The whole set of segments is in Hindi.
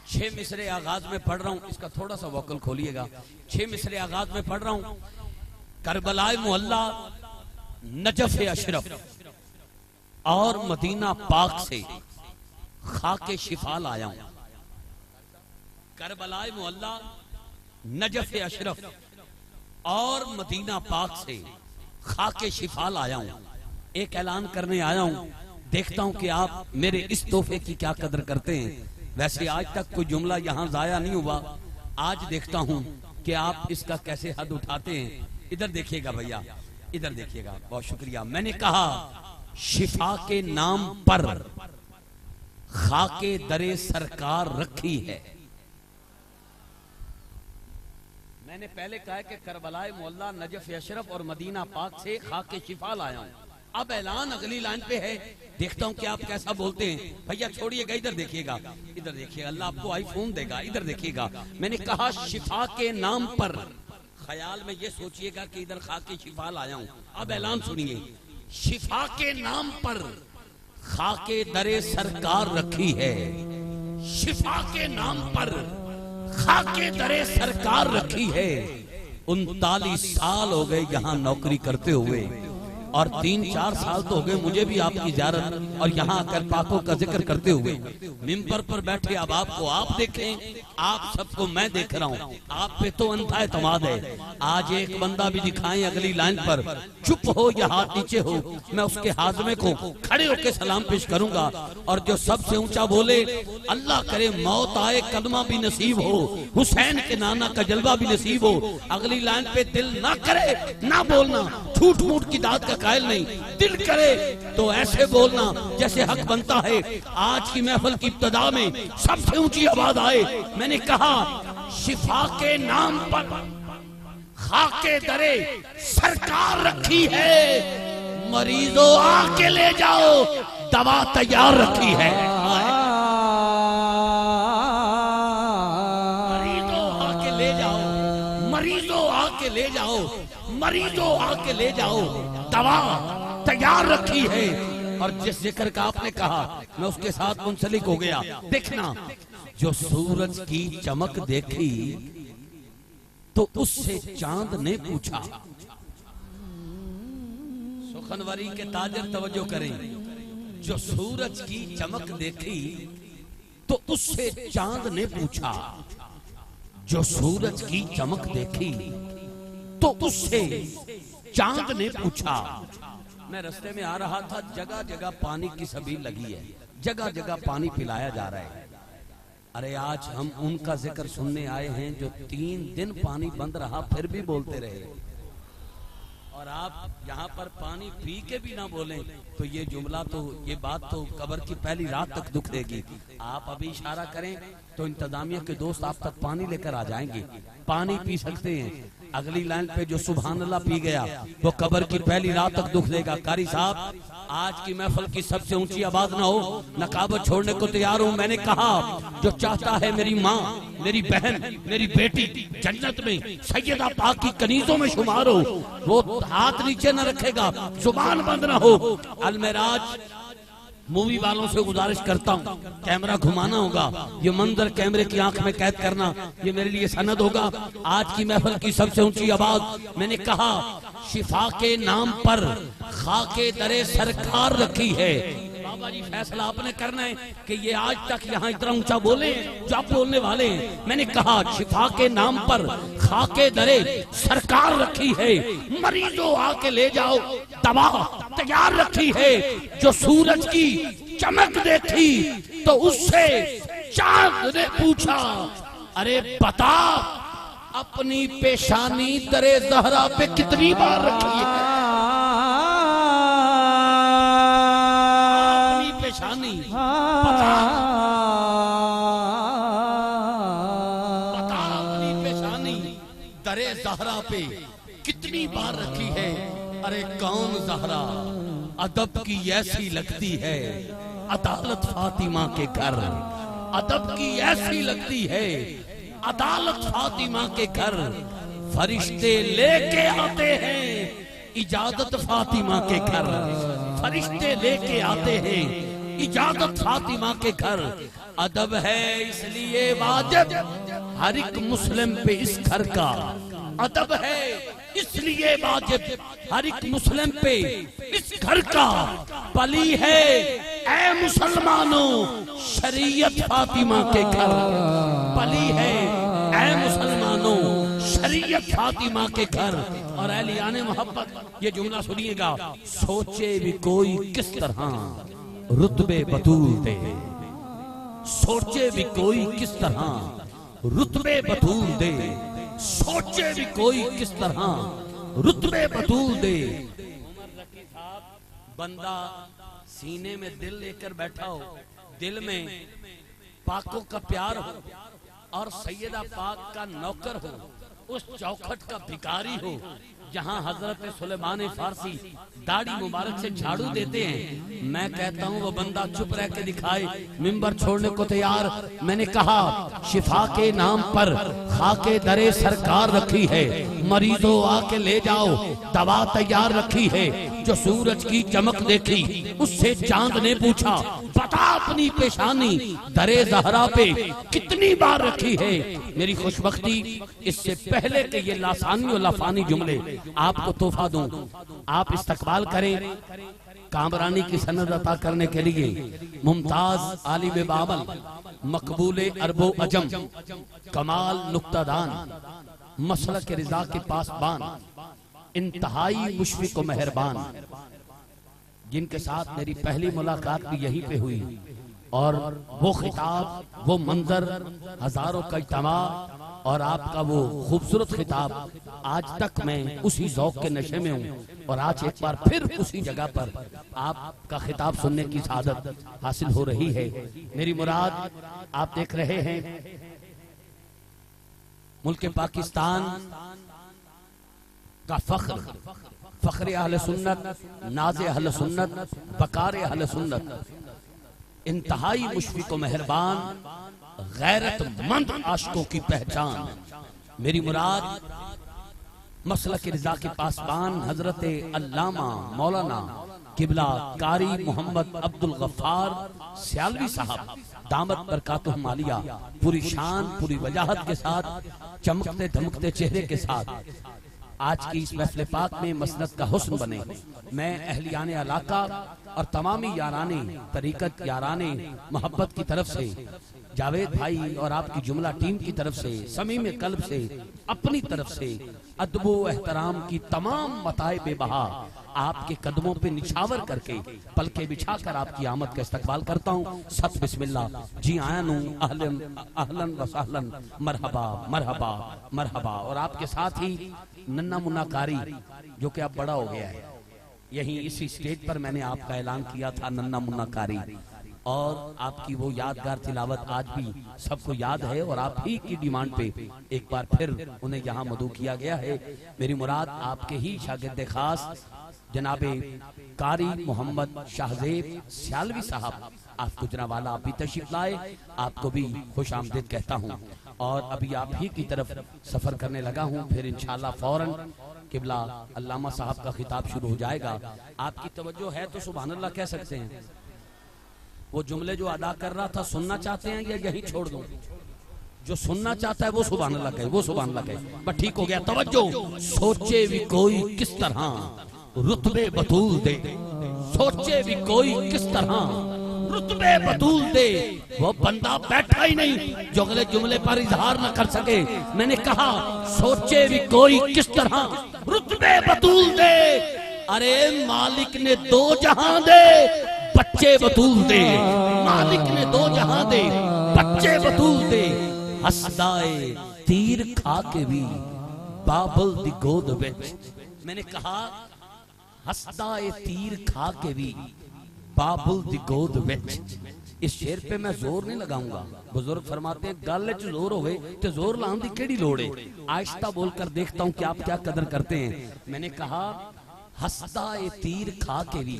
6 मिसरे आगाज में पढ़ रहा हूं, इसका थोड़ा सा वोकल खोलिएगा। 6 मिसरे आगाज में पढ़ रहा हूं। करबलाए मुहल्ला, नजफ अशरफ और मदीना पाक से खाके शिफा लाया हूं। करबलाए मुहल्ला, नजफ अशरफ और मदीना पाक से खाके शिफा लाया हूं। एक ऐलान करने आया हूं, देखता हूं कि आप मेरे इस तोहफे की क्या कदर करते हैं। वैसे आज तक कोई जुमला यहां जाया नहीं हुआ, आज देखता हूं कि आप इसका कैसे हद उठाते हैं। इधर देखिएगा भैया, इधर देखिएगा। बहुत शुक्रिया। मैंने कहा शिफा के नाम पर खाके दरे सरकार रखी है। मैंने पहले कहा कि करबलाए मोहल्ला, नजफ अशरफ और मदीना पाक से खाके शिफा लाया हूं। अब ऐलान अगली लाइन पे है, देखता हूं कि आप कैसा बोलते हैं। भैया छोड़िएगा, इधर देखिएगा, इधर देखिएगा। अल्लाह आपको आईफोन देगा, इधर देखिएगा। मैंने कहा शिफा के नाम पर, ख्याल में ये सोचिएगा कि इधर खाके शिफा लाया हूं। अब ऐलान सुनिए, शिफा के नाम पर खाके दरे सरकार रखी है। शिफा के नाम पर खाके दरे सरकार रखी है। 39 साल हो गए यहां नौकरी करते हुए, और 3-4 साल तो हो गए मुझे भी आपकी ज़ियारत और यहाँ आकर पाकों का जिक्र करते हुए। मिंबर पर बैठे अब आपको आप देखें, आप सबको मैं देख रहा हूँ। आप पे तो अंधा एतमाद है। आज एक बंदा भी दिखाएं अगली लाइन पर, चुप हो या हाथ नीचे हो, मैं उसके हाजमे को खड़े होकर सलाम पेश करूंगा। और जो सबसे ऊंचा बोले, अल्लाह करे मौत आए कलमा भी नसीब हो, हुसैन के नाना का जलवा भी नसीब हो। अगली लाइन पे दिल ना करे ना बोलना, झूठ मूठ की दाद का कायल नहीं। दिल करे तो ऐसे बोलना जैसे हक बनता है। आज की महफिल की इब्तिदा में सबसे ऊंची आवाज आए। मैंने कहा शिफा के नाम पर खाके दरे सरकार रखी है। मरीजों आके ले जाओ, दवा तैयार रखी है। मरीजों आके ले जाओ, मरीजों आके ले जाओ, मरीजों आके ले जाओ, दवा तैयार रखी है। और जिस जिक्र का आपने कहा मैं उसके साथ मुंसलिक हो गया। देखना, जो सूरज की चमक देखी तो उससे चांद ने पूछा। सुखनवरी के ताजर तवज्जो करें, जो सूरज की चमक देखी तो उससे चांद ने पूछा। जो सूरज की चमक देखी तो उससे चांद ने पूछा। मैं रास्ते में आ रहा था, जगह जगह पानी की सभी लगी है, जगह जगह पानी पिलाया जा रहा है। अरे आज हम उनका जिक्र सुनने आए हैं जो 3 दिन पानी बंद रहा फिर भी बोलते रहे। और आप यहाँ पर पानी पी के भी ना बोलें तो ये जुमला तो, ये बात तो कब्र की पहली रात तक दुख देगी। आप अभी इशारा करें तो इंतजामिया के दोस्त आप तक पानी लेकर आ जाएंगे, पानी पी सकते हैं। अगली लाइन पे जो सुभान अल्लाह पी गया वो कब्र की पहली रात तक दुख देगा। कारी साहब, आज की महफिल की सबसे ऊंची आवाज ना हो, नकाबत छोड़ने को तैयार हूं। मैंने कहा जो चाहता है मेरी माँ, मेरी बहन, मेरी बेटी जन्नत में सैयदा पाक की कनीजों में शुमार हो, वो हाथ नीचे न रखेगा, जुबान बंद ना हो। अलमेराज मूवी वालों से गुजारिश करता हूँ, कैमरा घुमाना होगा, ये मंजर कैमरे की आंख में कैद करना, ये मेरे लिए सनद होगा। आज की महफिल की सबसे ऊंची आवाज, मैंने कहा शिफा के नाम पर खाके दरे सरकार रखी है। बाबा जी फैसला आपने करना है कि ये आज तक यहाँ इतना ऊंचा बोले जो आप बोलने वाले हैं। मैंने कहा शिफा के नाम पर खाके दरे सरकार रखी है। मरीजों आके ले जाओ, दवा तैयार रखी है। जो सूरज की चमक देखी तो उससे चांद ने पूछा, अरे बता अपनी पेशानी दरे ज़हरा पे कितनी बार रखी है? अपनी पेशानी बता अपनी पेशानी दरे ज़हरा पे कितनी बार रखी है? अरे कौन ज़हरा अदब की ऐसी लगती है, अदालत फातिमा के घर। अदब की ऐसी लगती है, अदालत फातिमा के घर। फरिश्ते लेके आते हैं इजाजत फातिमा के घर। फरिश्ते लेके आते हैं इजाजत फातिमा के घर। अदब है इसलिए वाजिब हर एक मुस्लिम पे इस घर का। अदब है इसलिए वाजिब हर एक मुस्लिम पे इस घर का। पली है ऐ मुसलमानों शरीयत फातिमा के घर। पली है ऐ मुसलमानों शरीयत फातिमा के घर। और अहलियाने मोहब्बत ये जुमला सुनिएगा, सोचे भी कोई किस तरह रुतबे बतूल दे। सोचे भी कोई किस तरह रुतबे बतूल दे। सोचे भी कोई किस तरह रुतबे बतूल दे। बंदा सीने में दिल लेकर बैठा हो, दिल में पाकों का प्यार हो और सैयदा पाक का नौकर हो, उस चौखट का भिखारी हो जहां हजरत सुलेमान फारसी दाढ़ी मुबारक से झाड़ू देते हैं। मैं कहता हूं वो बंदा चुप रह के दिखाए, मिंबर छोड़ने को तैयार। मैंने कहा शिफा के नाम पर खाके दरे सरकार रखी है, मरीजों आके ले जाओ दवा तैयार रखी है। जो सूरज की चमक देखी उससे चांद ने पूछा, बता अपनी पेशानी दरे जहरा पे कितनी बार रखी है। मेरी खुशबख्ती इससे पहले कि ये लासानी और लाफानी जुमले आपको तोहफा दूं, आप इस्तकबाल करें कामरानी की सनद अता करने के लिए। मुमताज आलिम बाबल, मकबूले अरबो अजम, कमाल नुक्तादान, मसलक रिजा के पासबान, इंतहाई मुशफिक व मेहरबान, जिनके साथ मेरी पहली मुलाकात भी यहीं पे हुई। और वो खिताब, वो मंजर, हजारों का इज्तिमा और आपका वो खूबसूरत खिताब, आज तक मैं उसी ज़ौक़ के नशे में हूँ। और आज एक बार फिर उसी जगह पर आपका खिताब सुनने की सादत हासिल हो रही है। मेरी मुराद आप देख रहे हैं, मुल्क पाकिस्तान का फख्र, फख्र अहले सुन्नत, नाज़े अहले सुन्नत, बकार अहले सुन्नत, इंतहाई मुशफिक व मेहरबान, गैरतमंद आशिकों की पहचान। मेरी मुराद मसलक रिजा के पासबान हजरत अल्लामा मौलाना किबला कारी मोहम्मद अब्दुल गफ्फार सियालवी साहब दामत बरकातुहु मालिया पूरी शान, पूरी वजाहत के साथ, चमकते धमकते चेहरे के साथ आज की इस महफिल पाक में मसनद का हुस्न बने। मैं अहलियाने इलाका और तमामी याराने तरीकत, याराने मोहब्बत की तरफ से, जावेद भाई और आपकी जुमला टीम की तरफ से, समीम कल्ब से, अपनी तरफ से अदबो एहतराम की तमाम मताए बेबहा आपके कदमों पे निछावर करके पलके बिछाकर आपकी आमद का इस्तकबाल करता हूँ। सत बिस्मिल्लाह, जी आयानू, अहलन अहलन व सहलन, मरहबा मरहबा मरहबा। और आपके साथ ही नन्ना मुन्ना कारी, जो कि अब बड़ा हो गया है, यहीं इसी स्टेज पर मैंने आपका ऐलान किया था, नन्ना मुन्ना कारी। और आपकी वो यादगार तिलावत आज भी सबको याद है और आप ही की डिमांड पे एक बार फिर उन्हें यहाँ मदऊ किया गया है। मेरी मुराद आपके ही शागिर्द खास जनाबे कारी मोहम्मद शाहजेब सियालवी साहब, आप गुजरावाला आप भी तशरीफ लाए, आपको भी खुश आमदीद कहता हूँ। और अभी आप ही की तरफ सफर करने लगा हूँ, फिर इंशाल्लाह फौरन किबला अल्लामा साहब का खिताब शुरू हो जाएगा। आपकी तवज्जो है तो सुभान अल्लाह कह सकते हैं। वो जुमले जो अदा कर रहा था सुनना चाहते हैं या यही छोड़ दूं? जो सुनना चाहता है वो सुभान अल्लाह कहे, वो सुभान अल्लाह कहे। बस ठीक हो गया। तवज्जो, सोचे भी कोई किस तरह रुतबे बतूल दे। सोचे भी कोई किस तरह रुतबे बतूल दे। वो बंदा बैठा ही नहीं जो अगले जुमले पर इजहार न कर सके। मैंने कहा सोचे भी कोई किस तरह रुतबे बतूल दे। अरे मालिक ने दो जहां दे, बच्चे बतूल दे। मालिक ने दो जहां दे, बच्चे बतूल दे। हसदाए तीर खा के भी बाबल दी गोद विच। मैंने कहा हसदाए तीर खा के भी बाबुल दी गोद विच। इस शेर पे मैं जोर नहीं लगाऊंगा। बुजुर्ग फरमाते हैं गल च जोर हो गए तो जोर लाने की केड़ी लोड़ है। आहिस्ता बोलकर देखता हूं कि आप क्या कदर करते हैं। मैंने कहा हसदाए तीर खा के भी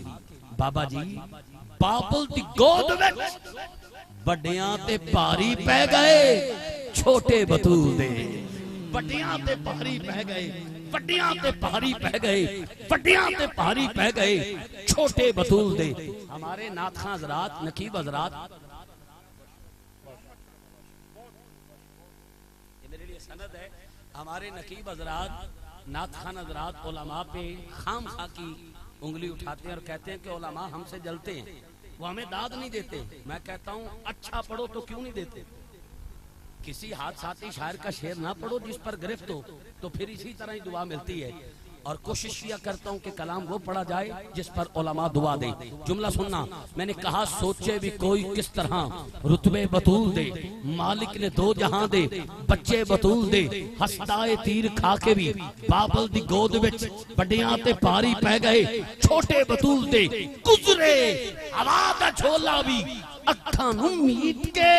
बाबा जी बाबुल दी गोद विच। बड़ियां ते भारी पै गए, छोटे बतूल दे। बड़ियां ते भारी पै गए, वड्डियां ते भारी पै गए, वड्डियां ते भारी पै गए, छोटे बतूल दे। हमारे नाथ खां हजरात, नकीब हजरात मेरे लिए सनद है। हमारे नकीब हजरात, नात खान हजरात उलमा पे खाम खा की उंगली उठाते हैं और कहते हैं कि उलमा हमसे जलते हैं, वो हमें दाद नहीं देते। मैं कहता हूँ अच्छा पढ़ो तो क्यों नहीं देते? किसी हादसाती शायर का शेर ना पढ़ो जिस पर गिरफ्त हो, तो फिर इसी तरह ही दुआ मिलती है। और कोशिश किया करता हूँ कि कलाम वो पढ़ा जाए जिस पर उलमा दुआ दे। जुमला सुनना, मैंने कहा सोचे भी कोई किस तरह रुतबे बतूल दे, मालिक ने दो जहां दे बच्चे बतूल दे, हसदाए तीर खा के भी बाबल दी गोद विच बड़ियां ते पारी पै गए, छोटे बतूल दे गुजरे हवा दा झोला भी अखां नूं मीट के,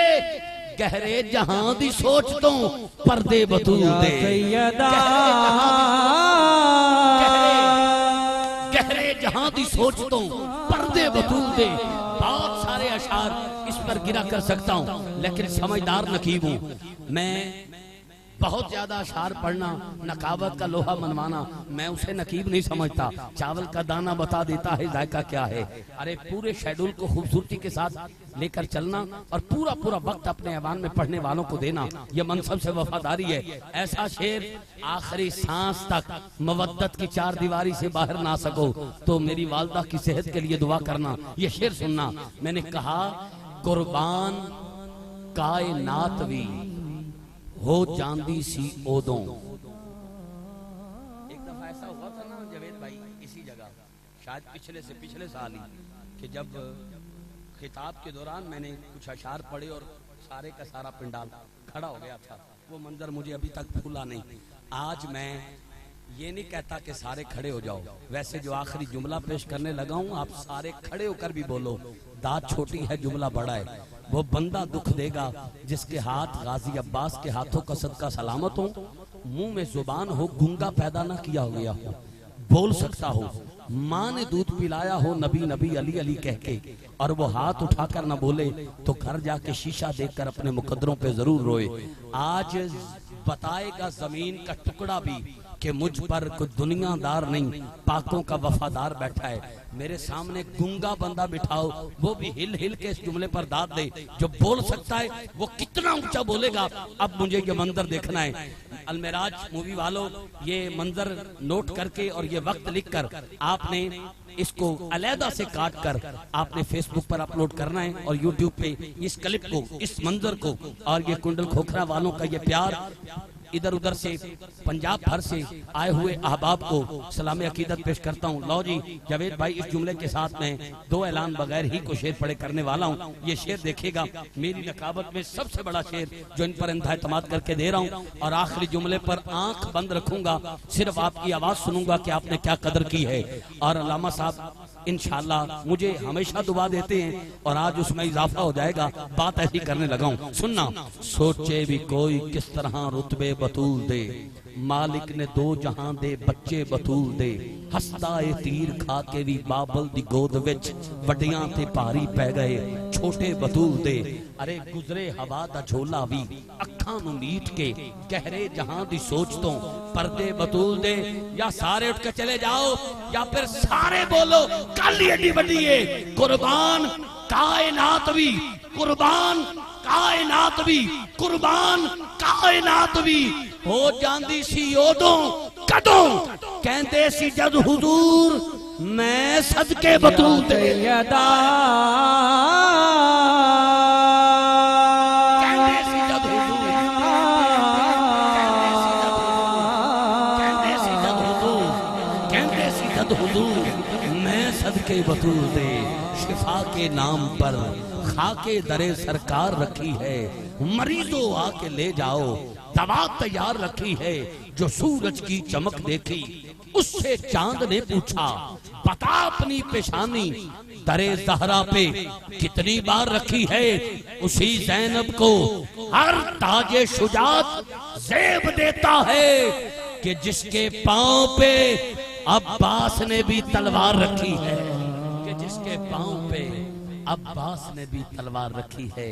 गहरे जहां दी सोच तो पर्दे बतूल दे, गहरे जहां दी सोच तो पर्दे बतूल दे। बहुत सारे अशार इस पर गिरा कर सकता हूं, लेकिन समझदार नकीब हूं मैं। बहुत ज्यादा अशार पढ़ना, नकाबत का लोहा मनवाना, मैं उसे नकीब नहीं समझता। चावल का दाना बता देता है जायका क्या है। अरे पूरे शेड्यूल को खूबसूरती के साथ लेकर चलना और पूरा पूरा वक्त अपने ऐवान में पढ़ने वालों को देना, यह मनसब से वफादारी है। ऐसा शेर आखिरी सांस तक मवद्दत की चार दीवारी से बाहर ना सको तो मेरी वालदा की सेहत के लिए दुआ करना। ये शेर सुनना, मैंने कहा कुर्बान कायनात भी हो जांदी सी ओदों। एक दफा ऐसा हुआ था ना जवेद भाई, इसी जगह शायद पिछले साल ही, कि जब खिताब के दौरान मैंने कुछ अशार पढ़े और सारे का सारा पिंडाल खड़ा हो गया था। वो मंजर मुझे अभी तक भूला नहीं। आज मैं ये नहीं कहता कि सारे खड़े हो जाओ, वैसे जो आखिरी जुमला पेश करने लगा हूँ आप सारे खड़े होकर भी बोलो। दाद छोटी है जुमला बड़ा है। वो बंदा दुख देगा जिसके हाथ गाजी अब्बास के हाथों का सदका सलामत हो, मुंह में जुबान हो, गूंगा पैदा ना किया हो गया हो, बोल सकता हो, माँ ने दूध पिलाया हो नबी नबी अली अली कह के, और वो हाथ उठाकर ना बोले तो घर जाके शीशा देखकर अपने मुकद्दरों पे जरूर रोए। आज बताएगा जमीन का टुकड़ा भी कि मुझ पर कोई दुनियादार नहीं, पाकों का वफादार बैठा है। मेरे सामने गूंगा बंदा बिठाओ, वो भी हिल हिल के इस जुमले पर दाद दे। जो बोल सकता है वो कितना ऊंचा बोलेगा। अब मुझे ये मंजर देखना है। अलमेराज मूवी वालों, ये मंजर नोट करके और ये वक्त लिखकर आपने इसको अलहदा से काट कर आपने फेसबुक पर अपलोड करना है और यूट्यूब पे इस क्लिप को, इस मंजर को और ये कुंडल खोखरा वालों का ये प्यार, इधर उधर से पंजाब भर से आए हुए अहबाब को सलाम अकीदत पेश करता हूँ। लो जी जावेद भाई, इस जुमले के साथ मैं दो ऐलान बगैर ही को शेर पढ़े करने वाला हूँ। ये शेर देखिएगा, मेरी नकाबत में सबसे बड़ा शेर जो इन पर इंतहा एतमाद करके दे रहा हूँ। और आखिरी जुमले पर आंख बंद रखूंगा, सिर्फ आपकी आवाज सुनूंगा कि आपने क्या कदर की है। और अल्लामा साहब इंशाअल्लाह मुझे हमेशा दुआ देते हैं और आज उसमें इजाफा हो जाएगा, बात ऐसी करने लगा हूं। सुनना, सोचे भी कोई किस तरह रुतबे बतूल दे, मालिक ने दो जहां दे बच्चे बतूल दे, हसदाए तीर खा के भी बाबल दी गोद विच वड्डियां ते भारी पै गए, छोटे बतूल दे। अरे गुजरे हवा दा झोला भी अखां नूं मीट के, गहरे जहां दी सोच तो पर्दे बतूल दे। या सारे उठ के चले जाओ या फिर सारे बोलो, कल ही एडी वड्डी है। कुर्बान कायनात भी, कुर्बान कायनात भी, कुर्बान कायनात भी हो जांदी सी ओदों कदों, कहंदे सी जद हुजूर मैं सदके बतूल दे। मैं सदके बतूल दे, शिफा के नाम पर खाके दरे सरकार रखी है, मरीजों आके ले जाओ दवा तैयार रखी है। जो सूरज की चमक देखी उससे चांद ने पूछा, बता अपनी पेशानी दरे जहरा पे कितनी बार रखी है। उसी जैनब को हर ताजे शुजात ज़ेब देता है कि जिसके पांव पे अब्बास ने भी तलवार रखी है, कि जिसके पांव पे अब्बास ने भी तलवार रखी है।